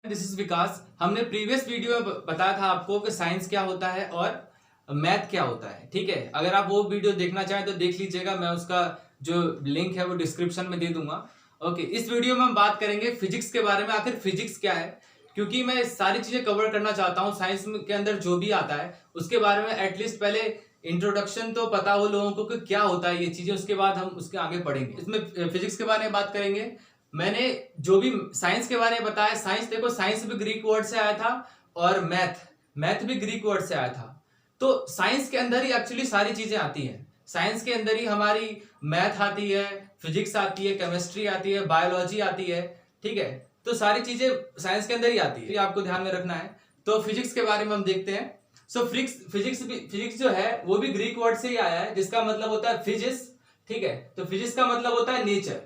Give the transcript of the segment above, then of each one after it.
This is विकास। हमने previous video में बताया था आपको कि साइंस क्या होता है और मैथ क्या होता है। ठीक है, अगर आप वो वीडियो देखना चाहें तो देख लीजिएगा, मैं उसका जो लिंक है वो डिस्क्रिप्शन में दे दूंगा। ओके, इस वीडियो में हम बात करेंगे फिजिक्स के बारे में। आखिर फिजिक्स क्या है, क्योंकि मैं सारी चीजें कवर करना चाहता हूँ। साइंस के अंदर जो भी आता है उसके बारे में एटलीस्ट पहले इंट्रोडक्शन तो पता हो लोगों को कि क्या होता है ये चीजें, उसके बाद हम उसके आगे बढ़ेंगे। इसमें फिजिक्स के बारे में बात करेंगे। मैंने जो भी साइंस के बारे में बताया, साइंस देखो, साइंस भी ग्रीक वर्ड से आया था और मैथ भी ग्रीक वर्ड से आया था। तो साइंस के अंदर ही एक्चुअली सारी चीजें आती हैं। साइंस के अंदर ही हमारी मैथ आती है, फिजिक्स आती है, केमिस्ट्री आती है, बायोलॉजी आती है। ठीक है, तो सारी चीजें साइंस के अंदर ही आती है, ये आपको ध्यान में रखना है। तो फिजिक्स के बारे में हम देखते हैं। सो फिजिक्स जो है वो भी ग्रीक वर्ड से ही आया है, जिसका मतलब होता है फिजिक्स। ठीक है, तो फिजिक्स का मतलब होता है नेचर।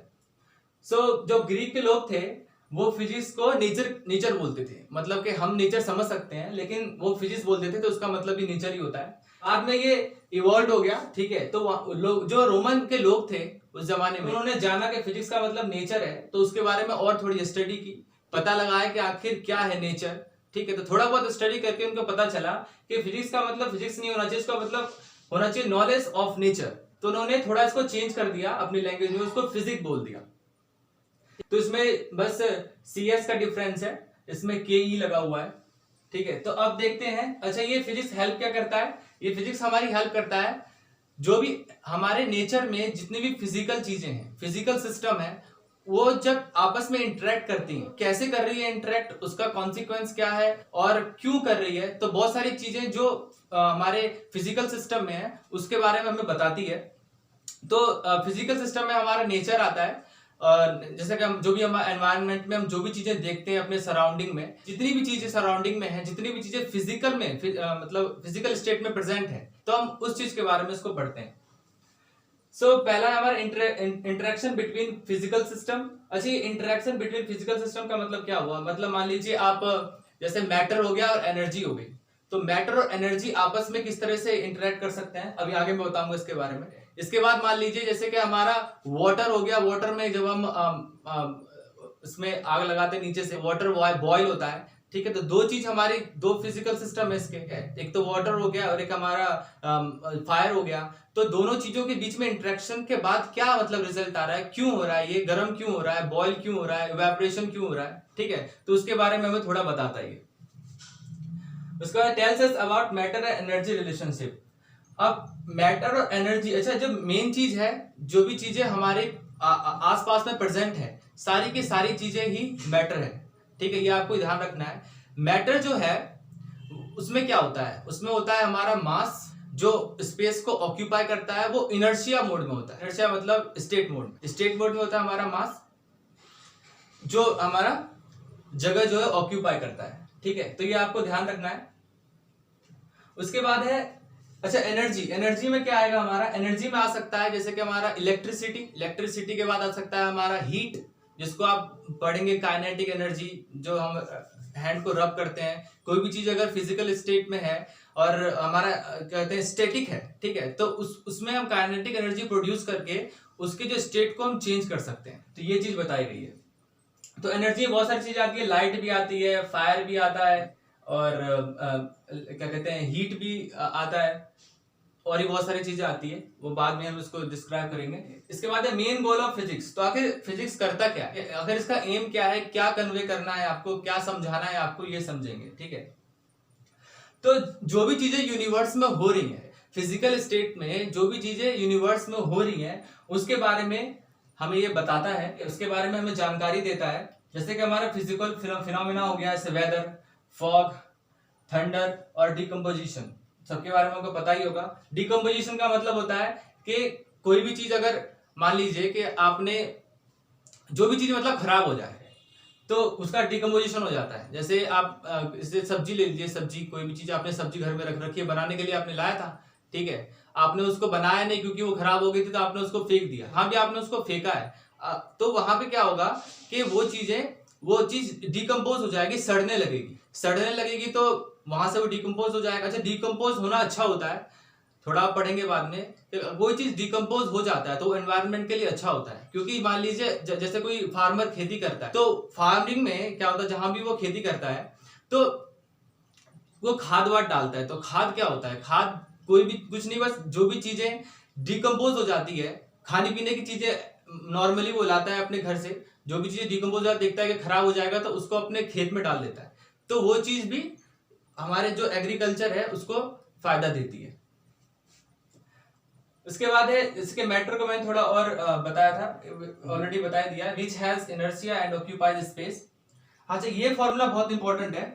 जो ग्रीक के लोग थे वो फिजिक्स को नेचर बोलते थे, मतलब कि हम नेचर समझ सकते हैं लेकिन वो फिजिक्स बोलते थे, तो उसका मतलब भी नेचर ही होता है। बाद में ये इवॉल्व हो गया। ठीक है, तो लोग जो रोमन के लोग थे उस जमाने में, उन्होंने जाना कि फिजिक्स का मतलब नेचर है, तो उसके बारे में और थोड़ी स्टडी की, पता लगाया कि आखिर क्या है नेचर। ठीक है, तो थोड़ा बहुत स्टडी करके उनको पता चला कि फिजिक्स का मतलब फिजिक्स नहीं होना चाहिए, इसका मतलब होना चाहिए नॉलेज ऑफ नेचर। तो उन्होंने थोड़ा इसको चेंज कर दिया अपनी लैंग्वेज में, उसको फिजिक्स बोल दिया। तो इसमें बस CS का डिफरेंस है, इसमें KE लगा हुआ है। ठीक है, तो अब देखते हैं। अच्छा, ये फिजिक्स हेल्प क्या करता है? ये फिजिक्स हमारी हेल्प करता है, जो भी हमारे नेचर में जितनी भी फिजिकल चीजें हैं, फिजिकल सिस्टम है, वो जब आपस में इंटरेक्ट करती हैं, कैसे कर रही है इंटरेक्ट, उसका कॉन्सिक्वेंस क्या है और क्यों कर रही है, तो बहुत सारी चीजें जो हमारे फिजिकल सिस्टम में है उसके बारे में हमें बताती है। तो फिजिकल सिस्टम में हमारा नेचर आता है, जैसे कि हम जो भी हमारे एनवायरनमेंट में हम जो भी चीजें देखते हैं अपने सराउंडिंग में, जितनी भी चीजें सराउंडिंग में है, जितनी भी चीजें फिजिकल में मतलब फिजिकल स्टेट में प्रेजेंट है, तो हम उस चीज के बारे में इसको पढ़ते हैं। पहला हमारा इंटरेक्शन बिटवीन फिजिकल सिस्टम। अच्छा, इंटरेक्शन बिटवीन फिजिकल सिस्टम का मतलब क्या हुआ? मतलब मान लीजिए आप, जैसे मैटर हो गया और एनर्जी हो गई, तो मैटर और एनर्जी आपस में किस तरह से इंटरेक्ट कर सकते हैं, अभी आगे मैं बताऊंगा इसके बारे में। इसके बाद मान लीजिए जैसे कि हमारा वाटर हो गया, वाटर में जब हम इसमें आग लगाते हैं नीचे से, वाटर बॉयल होता है। ठीक है, तो दो चीज हमारी, दो फिजिकल सिस्टम है इसके, एक तो वाटर हो गया और एक हमारा फायर हो गया। तो दोनों चीजों के बीच में इंटरेक्शन के बाद क्या मतलब रिजल्ट आ रहा है, क्यों हो रहा है, ये गर्म क्यों हो रहा है, बॉयल क्यों हो रहा है, इवेपोरेशन क्यों हो रहा है। ठीक है, तो उसके बारे में हमें थोड़ा बताता है ये। उसके बाद tells us about matter and energy relationship. अब मैटर और एनर्जी, अच्छा, जो मेन चीज है, जो भी चीजें हमारे आसपास में प्रेजेंट है, सारी की सारी चीजें ही मैटर है। ठीक है, ये आपको ध्यान रखना है। मैटर जो है उसमें क्या होता है, उसमें होता है हमारा मास, जो स्पेस को ऑक्यूपाई करता है, वो इनर्शिया मोड में होता है। इनर्शिया मतलब स्टेट मोड में होता है हमारा मास, जो हमारा जगह जो है ऑक्यूपाई करता है। ठीक है, तो ये आपको ध्यान रखना है। उसके बाद है, अच्छा, एनर्जी में क्या आएगा हमारा? एनर्जी में आ सकता है जैसे कि हमारा इलेक्ट्रिसिटी के बाद आ सकता है हमारा हीट, जिसको आप पढ़ेंगे काइनेटिक एनर्जी, जो हम हैंड को रब करते हैं। कोई भी चीज अगर फिजिकल स्टेट में है और हमारा कहते हैं स्टैटिक है, ठीक है, तो उसमें हम काइनेटिक एनर्जी प्रोड्यूस करके उसके जो स्टेट को हम चेंज कर सकते हैं। तो ये चीज बताई गई है। तो एनर्जी में बहुत सारी चीजें आती है, लाइट भी आती है, फायर भी आता है, और क्या कहते हैं, हीट भी आता है, और भी बहुत सारी चीजें आती है, वो बाद में हम इसको डिस्क्राइब करेंगे। इसके बाद है मेन गोल ऑफ फिजिक्स। तो आखिर फिजिक्स करता क्या है, आखिर इसका एम क्या है, क्या कन्वे करना है आपको, क्या समझाना है आपको, ये समझेंगे। ठीक है, तो जो भी चीजें यूनिवर्स में हो रही है, फिजिकल स्टेट में जो भी चीजें यूनिवर्स में हो रही है, उसके बारे में हमें ये बताता है, उसके बारे में हमें जानकारी देता है। जैसे कि हमारा फिजिकल फिनोमेना हो गया, जैसे वेदर, फॉग, थंडर और डिकम्पोजिशन, सबके बारे में आपको पता ही होगा। डिकम्पोजिशन का मतलब होता है कि कोई भी चीज, अगर मान लीजिए कि आपने जो भी चीज मतलब खराब हो जाए, तो उसका डिकम्पोजिशन हो जाता है। जैसे आप इसे सब्जी ले लीजिए, सब्जी, कोई भी चीज आपने सब्जी घर में रख रखी है, बनाने के लिए आपने लाया था, ठीक है, आपने उसको बनाया नहीं क्योंकि वो खराब हो गई थी, तो आपने उसको फेंक दिया। हाँ भी आपने उसको फेंका है, तो वहां पे क्या होगा कि वो चीज डिकम्पोज हो जाएगी, सड़ने लगेगी, तो वहां से वो डिकम्पोज हो जाएगा। अच्छा, डिकम्पोज होना अच्छा होता है, थोड़ा आप पढ़ेंगे बाद में कि कोई चीज डिकम्पोज हो जाता है तो एनवायरनमेंट के लिए अच्छा होता है। क्योंकि मान लीजिए जैसे कोई फार्मर खेती करता है, तो फार्मिंग में क्या होता है, जहां भी वो खेती करता है तो वो खाद वाद डालता है। तो खाद क्या होता है, खाद कोई भी कुछ नहीं, बस जो भी चीजें डिकम्पोज हो जाती है, खाने पीने की चीजें नॉर्मली वो लाता है अपने घर से, जो भी चीजें डिकम्पोज हो देखता है कि खराब हो जाएगा तो उसको अपने खेत में डाल देता है। तो वो चीज भी हमारे जो एग्रीकल्चर है उसको फायदा देती है। उसके बाद है, इसके मैटर को मैंने थोड़ा और बताया था, ऑलरेडी बता दिया, which has inertia and occupies space. अच्छा, ये फॉर्मूला बहुत इंपॉर्टेंट है,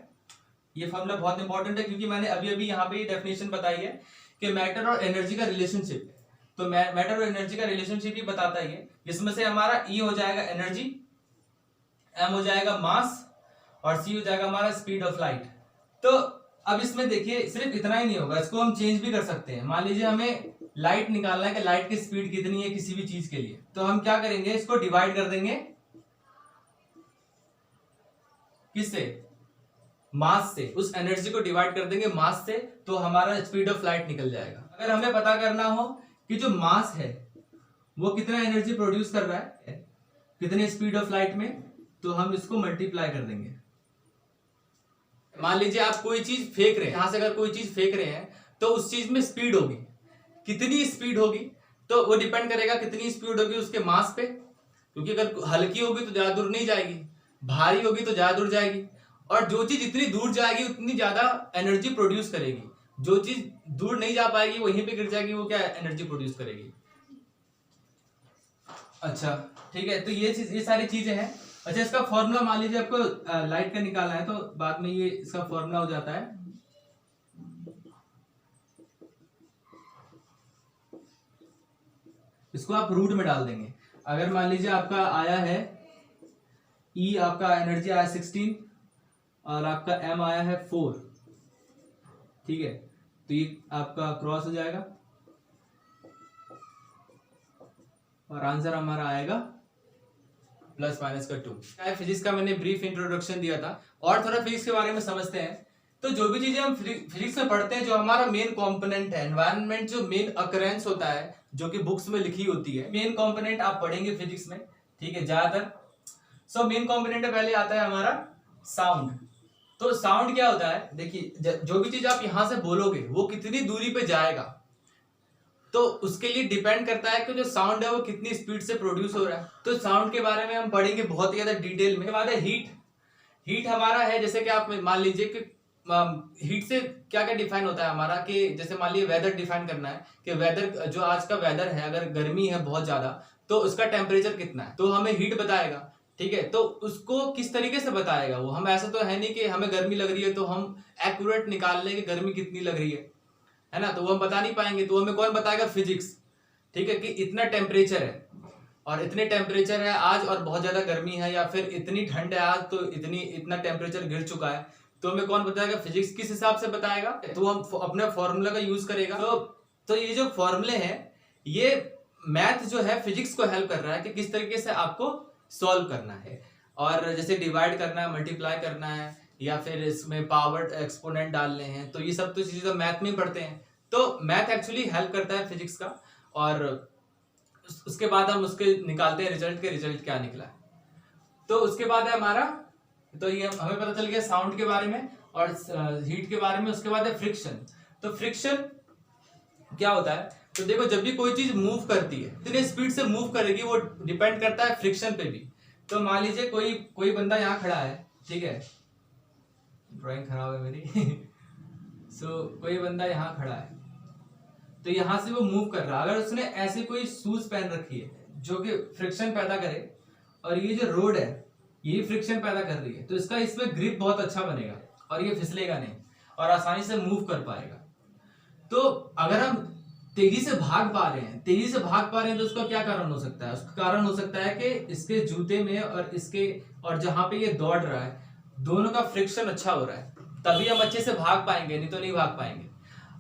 ये फॉर्मूला बहुत इंपॉर्टेंट है क्योंकि मैंने अभी अभी यहाँ पे डेफिनेशन बताई है कि मैटर और एनर्जी का रिलेशनशिप। तो मैटर और एनर्जी का रिलेशनशिप ही बताता है ये, जिसमें से हमारा E हो जाएगा एनर्जी, M हो जाएगा मास और C हो जाएगा हमारा स्पीड ऑफ लाइट। तो अब इसमें देखिए सिर्फ इतना ही नहीं होगा, इसको हम चेंज भी कर सकते हैं। मान लीजिए हमें लाइट निकालना है कि लाइट की स्पीड कितनी है किसी भी चीज के लिए, तो हम क्या करेंगे, इसको डिवाइड कर देंगे किससे, मास से। उस एनर्जी को डिवाइड कर देंगे मास से, तो हमारा स्पीड ऑफ लाइट निकल जाएगा। अगर हमें पता करना हो कि जो मास है वो कितना एनर्जी प्रोड्यूस कर रहा है कितने स्पीड ऑफ लाइट में, तो हम इसको मल्टीप्लाई कर देंगे। मान लीजिए आप कोई चीज फेंक रहे हैं, यहां से अगर कोई चीज फेंक रहे हैं तो उस चीज में स्पीड होगी, कितनी स्पीड होगी, तो वो डिपेंड करेगा कितनी स्पीड होगी उसके मास पे। क्योंकि अगर हल्की होगी तो ज्यादा दूर नहीं जाएगी, भारी होगी तो ज्यादा दूर जाएगी, और जो चीज जितनी दूर जाएगी उतनी ज्यादा एनर्जी प्रोड्यूस करेगी। जो चीज दूर नहीं जा पाएगी वहीं पे गिर जाएगी, वो क्या एनर्जी प्रोड्यूस करेगी। अच्छा ठीक है, तो ये सारी चीजें हैं। अच्छा, इसका फॉर्मूला मान लीजिए आपको लाइट का निकालना है, तो बाद में ये इसका फॉर्मूला हो जाता है, इसको आप रूट में डाल देंगे। अगर मान लीजिए आपका आया है E, आपका एनर्जी आया 16 और आपका M आया है 4, ठीक है, तो ये आपका क्रॉस हो जाएगा और आंसर हमारा आएगा प्लस माइनस का 2। फिजिक्स का मैंने ब्रीफ इंट्रोडक्शन दिया था, और थोड़ा फिजिक्स के बारे में समझते हैं। तो जो भी चीजें हम फिजिक्स में पढ़ते हैं, जो हमारा मेन कंपोनेंट है, एनवायरनमेंट जो मेन अकरेंस होता है जो कि बुक्स में लिखी होती है, मेन कंपोनेंट आप पढ़ेंगे फिजिक्स में, ठीक है, ज्यादातर। सो मेन कंपोनेंट पहले आता है हमारा साउंड। तो साउंड क्या होता है, देखिए जो भी चीज आप यहां से बोलोगे वो कितनी दूरी पे जाएगा, तो उसके लिए डिपेंड करता है कि जो साउंड है वो कितनी स्पीड से प्रोड्यूस हो रहा है। तो साउंड के बारे में हम पढ़ेंगे बहुत ही ज्यादा डिटेल में। बाद है हीट। हीट हमारा है, जैसे कि आप मान लीजिए कि हीट से क्या क्या डिफाइन होता है हमारा, कि जैसे मान लीजिए वेदर डिफाइन करना है कि वेदर, जो आज का वेदर है, अगर गर्मी है बहुत ज्यादा तो उसका टेम्परेचर कितना है, तो हमें हीट बताएगा, ठीक है। तो उसको किस तरीके से बताएगा वो, हम ऐसा तो है नहीं कि हमें गर्मी लग रही है तो हम एक्यूरेट निकाल लें कि गर्मी कितनी लग रही है ना, तो वो हम बता नहीं पाएंगे। तो हमें कौन बताएगा, फिजिक्स, ठीक है, कि इतना टेम्परेचर है और इतने टेम्परेचर है आज और बहुत ज्यादा गर्मी है, या फिर इतनी ठंड है आज तो इतना टेम्परेचर गिर चुका है, तो हमें कौन बताएगा, फिजिक्स किस हिसाब से बताएगा, तो हम अपने फॉर्मूला का यूज करेगा। तो ये जो फॉर्मूले हैं, ये मैथ जो है फिजिक्स को हेल्प कर रहा है कि किस तरीके से आपको सॉल्व करना है, और जैसे डिवाइड करना है, मल्टीप्लाई करना है, या फिर इसमें पावर एक्सपोनेंट डालने हैं, तो ये सब तो चीजें मैथ में पढ़ते हैं। तो मैथ एक्चुअली हेल्प करता है फिजिक्स का, और उसके बाद हम उसके निकालते हैं रिजल्ट के, रिजल्ट क्या निकला है। तो उसके बाद है हमारा, तो ये हमें पता चल गया साउंड के बारे में और हीट के बारे में। उसके बाद है फ्रिक्शन। तो फ्रिक्शन क्या होता है, तो देखो जब भी कोई चीज मूव करती है, कितने स्पीड से मूव करेगी वो डिपेंड करता है फ्रिक्शन पे भी। तो मान लीजिए कोई बंदा यहाँ खड़ा है, ठीक है, ड्राइंग खराब है मेरी सो कोई बंदा यहाँ खड़ा है, तो यहाँ से वो मूव कर रहा है। अगर उसने ऐसे कोई शूज पहन रखी है जो कि फ्रिक्शन पैदा करे, और ये जो रोड है ये फ्रिक्शन पैदा कर रही है, तो इसमें ग्रिप बहुत अच्छा बनेगा और ये फिसलेगा नहीं और आसानी से मूव कर पाएगा। तो अगर हम तेजी से भाग पा रहे हैं तो उसका क्या कारण हो सकता है, उसका कारण हो सकता है कि इसके जूते में और जहां पे ये दौड़ रहा है, दोनों का फ्रिक्शन अच्छा हो रहा है, तभी हम अच्छे से भाग पाएंगे, नहीं तो नहीं भाग पाएंगे।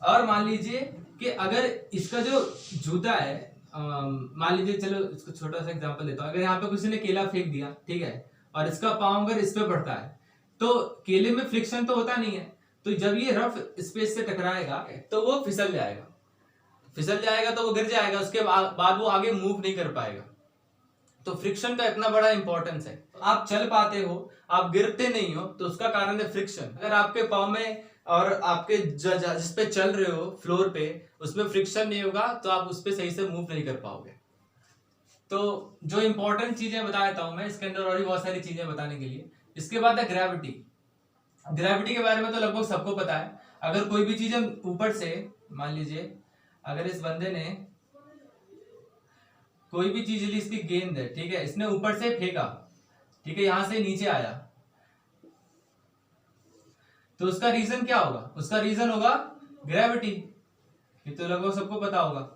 और मान लीजिए कि अगर इसका जो जूता है, मान लीजिए, चलो इसको छोटा सा एग्जांपल देता हूं, अगर यहाँ पे किसी ने केला फेंक दिया, ठीक है, और इसका पांव अगर इस पे पड़ता है, तो केले में फ्रिक्शन तो होता नहीं है, तो जब ये रफ स्पेस से टकराएगा तो वो फिसल जाएगा। फिसल जाएगा तो वो गिर जाएगा, उसके बाद वो आगे मूव नहीं कर पाएगा। तो फ्रिक्शन का इतना बड़ा इंपॉर्टेंस है। आप चल पाते हो, आप गिरते नहीं हो, तो उसका कारण है फ्रिक्शन। अगर आपके पाँव में और आपके जिस पे चल रहे हो फ्लोर पे, उसमें फ्रिक्शन नहीं होगा तो आप उस पे सही से मूव नहीं कर पाओगे। तो जो इंपॉर्टेंट चीजें बता देता हूं मैं, इसके अंदर और भी बहुत सारी चीजें बताने के लिए। इसके बाद है ग्रेविटी। ग्रेविटी के बारे में तो लगभग सबको पता है। अगर कोई भी चीज हम ऊपर से, मान लीजिए अगर इस बंदे ने कोई भी चीज ली, इसकी गेंद है, ठीक है, इसने ऊपर से फेंका, ठीक है, यहां से नीचे आया, तो उसका रीजन क्या होगा? उसका रीजन होगा ग्रेविटी। ये तो लगभग सबको पता होगा।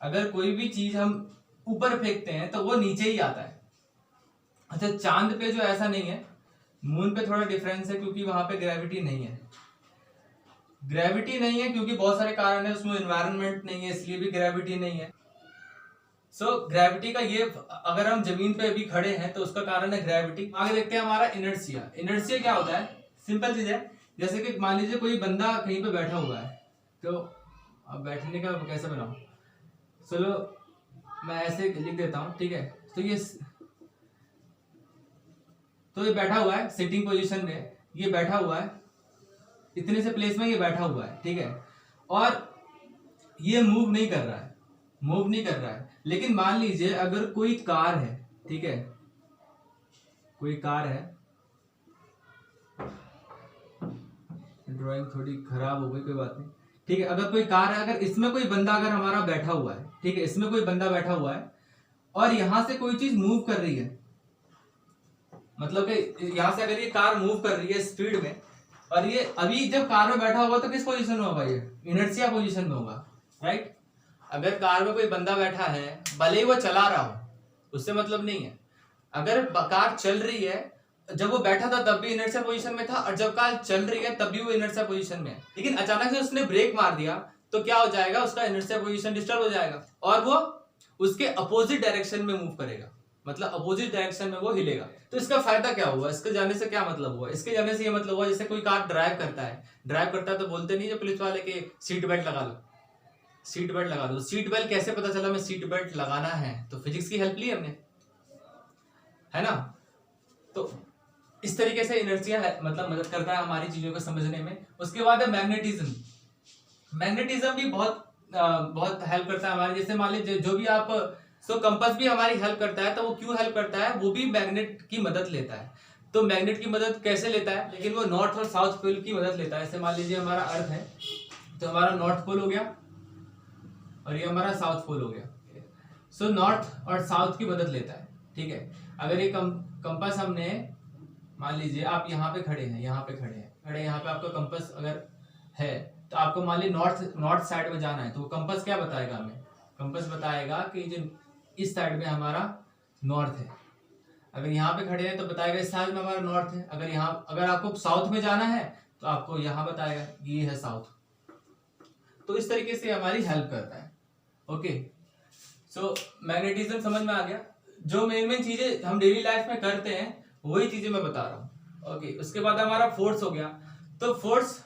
अगर कोई भी चीज हम ऊपर फेंकते हैं तो वो नीचे ही आता है। अच्छा, चांद पे जो ऐसा नहीं है, मून पे थोड़ा डिफरेंस है क्योंकि वहां पे ग्रेविटी नहीं है। ग्रेविटी नहीं है क्योंकि बहुत सारे कारण है, उसमें एनवायरनमेंट नहीं है, इसलिए भी ग्रेविटी नहीं है। ग्रेविटी का ये, अगर हम जमीन पे अभी खड़े हैं तो उसका कारण है ग्रेविटी। आगे देखते हैं हमारा इनर्शिया। इनर्शिया क्या होता है? सिंपल चीज है, जैसे कि मान लीजिए कोई बंदा कहीं पे बैठा हुआ है, तो अब बैठने का कैसे बनाऊं? चलो मैं ऐसे लिख देता हूं, ठीक है। तो ये बैठा हुआ है सिटिंग पोजीशन में, ये बैठा हुआ है इतने से प्लेस में, ये बैठा हुआ है, ठीक है, और ये मूव नहीं कर रहा है। लेकिन मान लीजिए अगर कोई कार है, ठीक है, कोई कार है, ड्राइंग थोड़ी खराब हो गई, कोई बात नहीं, ठीक है। अगर कोई कार है, अगर इसमें कोई बंदा अगर हमारा बैठा हुआ है, ठीक है, इसमें कोई बंदा बैठा हुआ है और यहां से कोई चीज मूव कर रही है, मतलब कि यहां से अगर ये कार मूव कर रही है स्पीड में, और ये अभी जब कार में बैठा होगा तो किस पोजीशन में होगा? ये इनर्शिया पोजीशन में होगा, राइट। अगर कार में कोई बंदा बैठा है, भले ही वो चला रहा हो, उससे मतलब नहीं है। अगर कार चल रही है, जब वो बैठा था तब भी इनर्शिया पोजीशन में था, और जब कार चल रही है तब भी वो इनर्शिया पोजीशन में है। लेकिन अचानक से उसने ब्रेक मार दिया तो क्या हो जाएगा? उसका इनर्शिया पोजीशन डिस्टर्ब हो जाएगा और वो उसके अपोजिट डायरेक्शन में मूव करेगा, मतलब अपोजिट डायरेक्शन में वो हिलेगा। तो इसका फायदा क्या हुआ? इसके जाने से क्या मतलब हुआ? इसके जाने से ये मतलब हुआ, जैसे कोई कार ड्राइव करता है तो बोलते नहीं जो पुलिस वाले के सीट बेल्ट लगा लो, सीट बेल्ट लगा दो। सीट बेल्ट कैसे पता चला मैं सीट बेल्ट लगाना है? तो फिजिक्स की हेल्प ली हमने, है ना। तो इस तरीके से इनर्शिया मतलब मदद करता है हमारी चीजों को समझने में। उसके बाद है मैग्नेटिज्म। मैग्नेटिज्म भी बहुत हेल्प करता है हमारी। जैसे मान लीजिए जो भी आप, कंपास भी हमारी हेल्प करता है, तो वो क्यों हेल्प करता है? वो भी मैग्नेट की मदद लेता है। तो मैग्नेट की मदद कैसे लेता है? लेकिन वो नॉर्थ और साउथ पोल की मदद लेता है। जैसे मान लीजिए हमारा अर्थ है, तो हमारा नॉर्थ पोल हो गया और ये हमारा साउथ पोल हो गया। नॉर्थ और साउथ की मदद लेता है, ठीक है। अगर ये कंपास हमने, मान लीजिए आप यहाँ पे खड़े हैं, यहाँ पे आपका कंपास अगर है, तो आपको मान लीजिए नॉर्थ साइड में जाना है, तो कंपास क्या बताएगा हमें? कंपास बताएगा कि जो इस साइड में हमारा नॉर्थ है। अगर यहाँ पे खड़े हैं तो बताएगा इस साइड में हमारा नॉर्थ है। अगर आपको साउथ में जाना है तो आपको यहाँ बताएगा ये है साउथ। तो इस तरीके से हमारी हेल्प करता है। ओके, मैग्नेटिज्म समझ में आ गया। जो मेन चीजें हम डेली लाइफ में करते हैं वही चीजें मैं बता रहा हूँ। ओके, उसके बाद हमारा फोर्स हो गया। तो फोर्स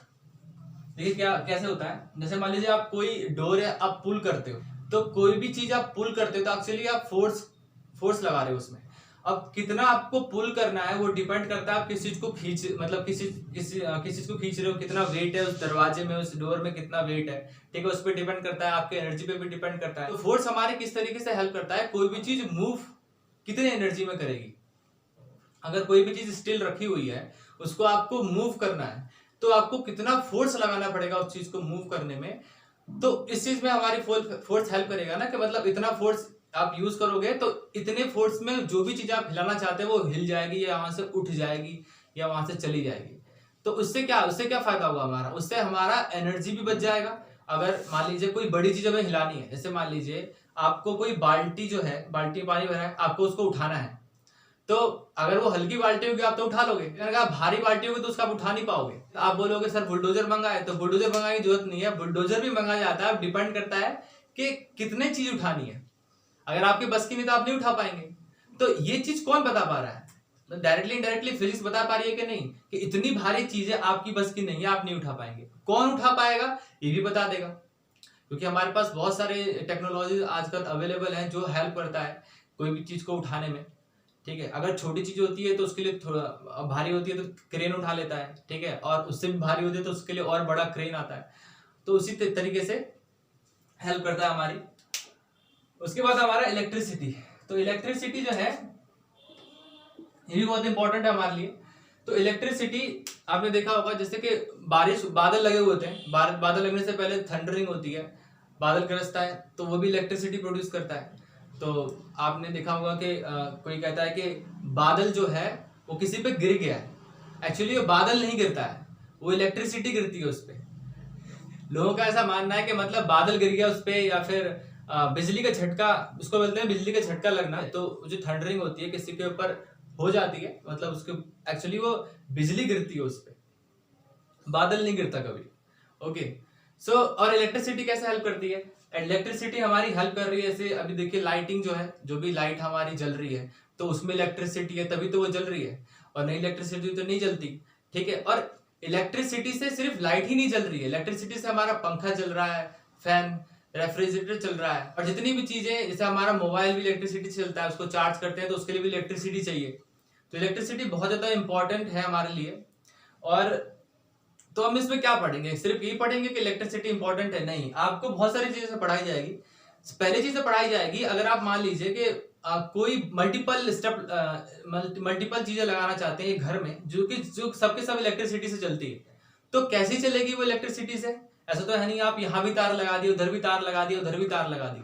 देखिए क्या कैसे होता है। जैसे मान लीजिए आप कोई डोर है, आप पुल करते हो, तो कोई भी चीज आप पुल करते हो तो एक्चुअली आप फोर्स लगा रहे हो उसमें। अब कितना आपको पुल करना है वो डिपेंड करता है आप किस चीज को किस चीज को खींच रहे हो, कितना वेट है उस दरवाजे में, उस डोर में कितना वेट है, ठीक है, उस पर डिपेंड करता है, आपके एनर्जी पे भी डिपेंड करता है। तो फोर्स हमारे किस तरीके से हेल्प करता है, कोई भी चीज मूव कितने एनर्जी में करेगी। अगर कोई भी चीज स्टिल रखी हुई है, उसको आपको मूव करना है, तो आपको कितना फोर्स लगाना पड़ेगा उस चीज को मूव करने में। तो इस चीज में हमारी फोर्स हेल्प करेगा ना, कि मतलब इतना फोर्स आप यूज करोगे तो इतने फोर्स में जो भी चीज आप हिलाना चाहते हैं वो हिल जाएगी, या वहां से उठ जाएगी, या वहां से चली जाएगी। तो उससे क्या फायदा होगा हमारा? उससे हमारा एनर्जी भी बच जाएगा। अगर मान लीजिए कोई बड़ी चीज हमें हिलानी है, जैसे मान लीजिए आपको कोई बाल्टी जो है, बाल्टी में पानी भरा है, आपको उसको उठाना है, तो अगर वो हल्की बाल्टी होगी आप तो उठा लोगे, अगर भारी बाल्टी होगी तो उसका आप उठा नहीं पाओगे। तो आप बोलोगे सर बुलडोजर मंगाए, तो बुलडोजर मंगाने की जरूरत नहीं है, बुलडोजर भी मंगाया जाता है। डिपेंड करता है कि कितने चीज उठानी है। अगर आपकी बस की नहीं तो आप नहीं उठा पाएंगे। तो ये चीज कौन बता पा रहा है? तो डायरेक्टली इनडायरेक्टली फिजिक्स बता पा रही है कि नहीं, कि इतनी भारी चीजें आपकी बस की नहीं है, आप नहीं उठा पाएंगे। कौन उठा पाएगा ये भी बता देगा, क्योंकि हमारे पास बहुत सारे टेक्नोलॉजी आजकल अवेलेबल हैं जो हेल्प करता है कोई भी चीज को उठाने में। ठीक है, अगर छोटी चीज होती है तो उसके लिए थोड़ा भारी होती है तो क्रेन उठा लेता है, ठीक है, और उससे भी भारी होती है तो उसके लिए और बड़ा क्रेन आता है, तो उसी तरीके से हेल्प करता है हमारी। उसके बाद हमारा इलेक्ट्रिसिटी। तो इलेक्ट्रिसिटी जो है ये भी बहुत इंपॉर्टेंट है हमारे लिए। तो इलेक्ट्रिसिटी आपने देखा होगा जैसे कि बादल लगे हुए होते हैं, बादल लगने से पहले थंडरिंग होती है, बादल गरजता है तो वो भी इलेक्ट्रिसिटी प्रोड्यूस करता है। तो आपने देखा होगा कि कोई कहता है कि बादल जो है वो किसी पे गिर गया है, एक्चुअली वो बादल नहीं गिरता है, वो इलेक्ट्रिसिटी गिरती है उस पे। लोगों का ऐसा मानना है कि मतलब बादल गिर गया उस पे, या फिर बिजली का झटका, उसको बोलते हैं बिजली का झटका लगना। तो जो थंडरिंग होती है किसी के ऊपर हो जाती है, मतलब उसके एक्चुअली वो बिजली गिरती है उस पे, बादल नहीं गिरता कभी। ओके, सो और इलेक्ट्रिसिटी कैसे हेल्प करती है? इलेक्ट्रिसिटी हमारी हेल्प कर रही है, जैसे अभी देखिए लाइटिंग जो है, जो भी लाइट हमारी जल रही है तो उसमें इलेक्ट्रिसिटी है तभी तो वो जल रही है, और नहीं इलेक्ट्रिसिटी तो नहीं जलती। ठीक है, और इलेक्ट्रिसिटी से सिर्फ लाइट ही नहीं जल रही है, इलेक्ट्रिसिटी से हमारा पंखा चल रहा है, फैन, रेफ्रिजरेटर चल रहा है, और जितनी भी चीजें, जैसे हमारा मोबाइल भी इलेक्ट्रिसिटी से चलता है, उसको चार्ज करते हैं तो उसके लिए भी इलेक्ट्रिसिटी चाहिए। तो इलेक्ट्रिसिटी बहुत ज्यादा इंपॉर्टेंट है हमारे लिए। और तो हम इसमें क्या पढ़ेंगे? सिर्फ यही पढ़ेंगे कि इलेक्ट्रिसिटी इंपॉर्टेंट है? नहीं, आपको बहुत सारी चीजें पढ़ाई जाएगी। पहली चीजें पढ़ाई जाएगी, अगर आप मान लीजिए कि कोई मल्टीपल चीजें लगाना चाहते हैं घर में, जो सबके सब इलेक्ट्रिसिटी से चलती है, तो कैसी चलेगी वो इलेक्ट्रिसिटी से? ऐसा तो है नहीं आप यहाँ भी तार लगा दिए, उधर भी तार लगा दिए, उधर भी तार लगा दिए,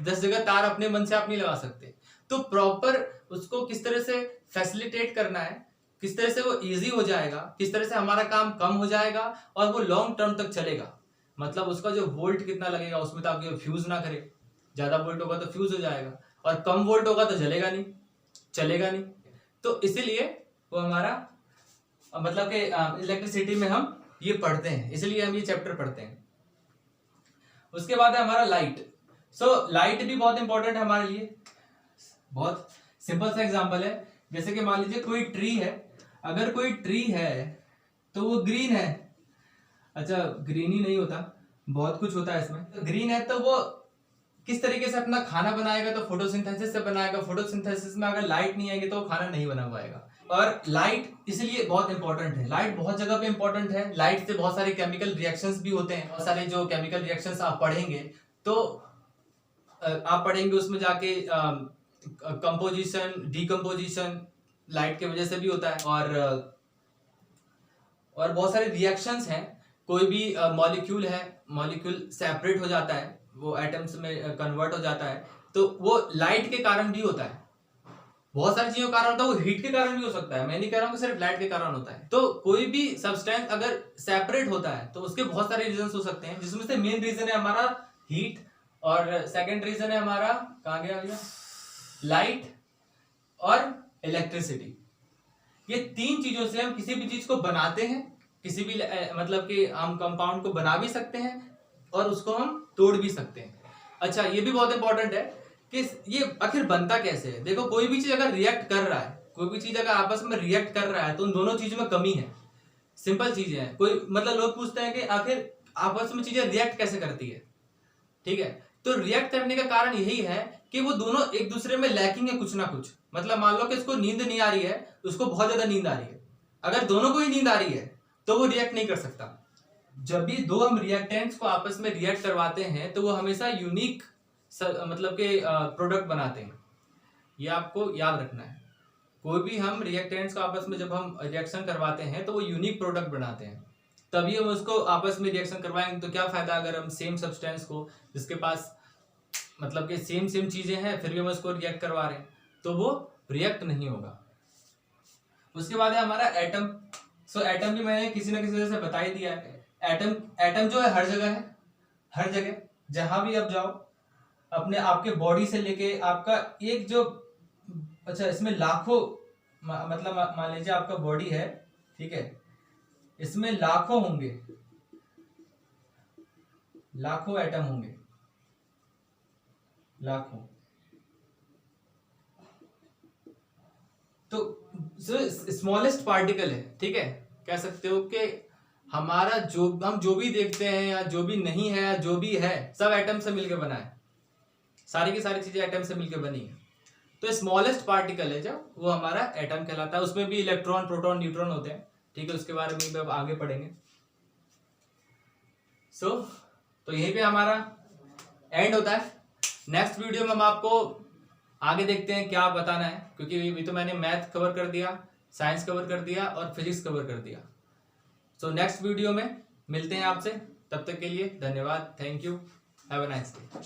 10 जगह तार अपने मन से आप नहीं लगा सकते। तो प्रॉपर उसको किस तरह से फैसिलिटेट करना है, किस तरह से वो इजी हो जाएगा, किस तरह से हमारा काम कम हो जाएगा और वो लॉन्ग टर्म तक चलेगा। मतलब उसका जो वोल्ट कितना लगेगा उसमें तो आपके फ्यूज ना करे, ज्यादा वोल्ट होगा तो फ्यूज हो जाएगा, और कम वोल्ट होगा तो जलेगा नहीं, चलेगा नहीं। तो इसीलिए वो हमारा मतलब कि इलेक्ट्रिसिटी में हम ये पढ़ते हैं, इसलिए हम ये चैप्टर पढ़ते हैं। उसके बाद है हमारा लाइट। सो लाइट भी बहुत इंपॉर्टेंट है हमारे लिए। बहुत सिंपल सा एग्जांपल है, जैसे कि मान लीजिए कोई ट्री है, अगर कोई ट्री है तो वो ग्रीन है, अच्छा ग्रीन ही नहीं होता, बहुत कुछ होता है इसमें। तो ग्रीन है तो वो किस तरीके से अपना खाना बनाएगा? तो फोटोसिंथेसिस से बनाएगा, फोटोसिंथेसिस में अगर लाइट नहीं आएगी तो वो खाना नहीं बना पाएगा। और लाइट इसलिए बहुत इंपॉर्टेंट है, लाइट बहुत जगह पे इंपॉर्टेंट है। लाइट से बहुत सारे केमिकल रिएक्शंस भी होते हैं, बहुत सारे जो केमिकल रिएक्शंस आप पढ़ेंगे तो आप पढ़ेंगे उसमें जाके कंपोजिशन, डीकंपोजिशन लाइट की वजह से भी होता है। और बहुत सारे रिएक्शंस हैं, कोई भी मॉलिक्यूल है, मॉलिक्यूल सेपरेट हो जाता है, वो एटम्स में कन्वर्ट हो जाता है, तो वो लाइट के कारण भी होता है। बहुत सारी चीजों के कारण होता है, वो हीट के कारण भी हो सकता है, मैं नहीं कह रहा हूँ कि सिर्फ लाइट के कारण होता है। तो कोई भी सब्सटेंस अगर सेपरेट होता है तो उसके बहुत सारे रीजन हो सकते हैं, जिसमें से मेन रीजन है हमारा हीट, और सेकेंड रीजन है हमारा, कहाँ गया भैया, लाइट और इलेक्ट्रिसिटी। ये तीन चीजों से हम किसी भी चीज को बनाते हैं, किसी भी मतलब कि हम कंपाउंड को बना भी सकते हैं और उसको हम तोड़ भी सकते हैं। अच्छा, ये भी बहुत इंपॉर्टेंट है कि ये आखिर बनता कैसे है। देखो, कोई भी चीज अगर रिएक्ट कर रहा है, कोई भी चीज अगर आपस में रिएक्ट कर रहा है तो उन दोनों चीजों में कमी है। सिंपल चीजें हैं, कोई मतलब लोग पूछते हैं कि आखिर आपस में चीजें रिएक्ट कैसे करती है। ठीक है, तो रिएक्ट करने का कारण यही है कि वो दोनों एक दूसरे में लैकिंग है कुछ ना कुछ। मतलब मान लो कि इसको नींद नहीं आ रही है, उसको बहुत ज्यादा नींद आ रही है, अगर दोनों को ही नींद आ रही है तो वो रिएक्ट नहीं कर सकता। जब भी दो हम रिएक्टेंट्स को आपस में रिएक्ट करवाते हैं तो वो हमेशा यूनिक मतलब के प्रोडक्ट बनाते हैं, ये आपको याद रखना है। कोई भी हम रिएक्टेंट्स को आपस में जब हम रिएक्शन करवाते हैं तो वो यूनिक प्रोडक्ट बनाते हैं, तभी हम उसको आपस में रिएक्शन करवाएंगे। तो क्या फायदा अगर हम सेम सब्सटेंस को, जिसके पास मतलब कि सेम चीजें हैं, फिर भी हम उसको रिएक्ट करवा रहे हैं, तो वो रिएक्ट नहीं होगा। उसके बाद है हमारा एटम। सो एटम भी मैंने किसी ना किसी वजह से बता ही दिया है। एटम जो है हर जगह है, हर जगह जहां भी आप जाओ, अपने आपके बॉडी से लेके आपका एक जो, अच्छा इसमें लाखों मतलब मान लीजिए आपका बॉडी है, ठीक है, इसमें लाखों होंगे, लाखों एटम होंगे, लाखों। तो जो स्मॉलेस्ट पार्टिकल है, ठीक है, कह सकते हो कि हमारा हम जो भी देखते हैं या जो भी नहीं है या जो भी है सब एटम से मिलकर बना है। सारी की सारी चीजें एटम से मिलकर बनी है। तो स्मॉलेस्ट पार्टिकल है जो वो हमारा एटम कहलाता है। उसमें भी इलेक्ट्रॉन, प्रोटॉन, न्यूट्रॉन होते हैं, ठीक है। उसके बारे में भी अब आगे पढ़ेंगे। तो यहीं पे हमारा एंड होता है। नेक्स्ट वीडियो में हम आपको आगे देखते हैं क्या बताना है, क्योंकि अभी तो मैंने मैथ कवर कर दिया, साइंस कवर कर दिया और फिजिक्स कवर कर दिया। सो नेक्स्ट वीडियो में मिलते हैं आपसे। तब तक के लिए धन्यवाद। Thank you. Have a nice day.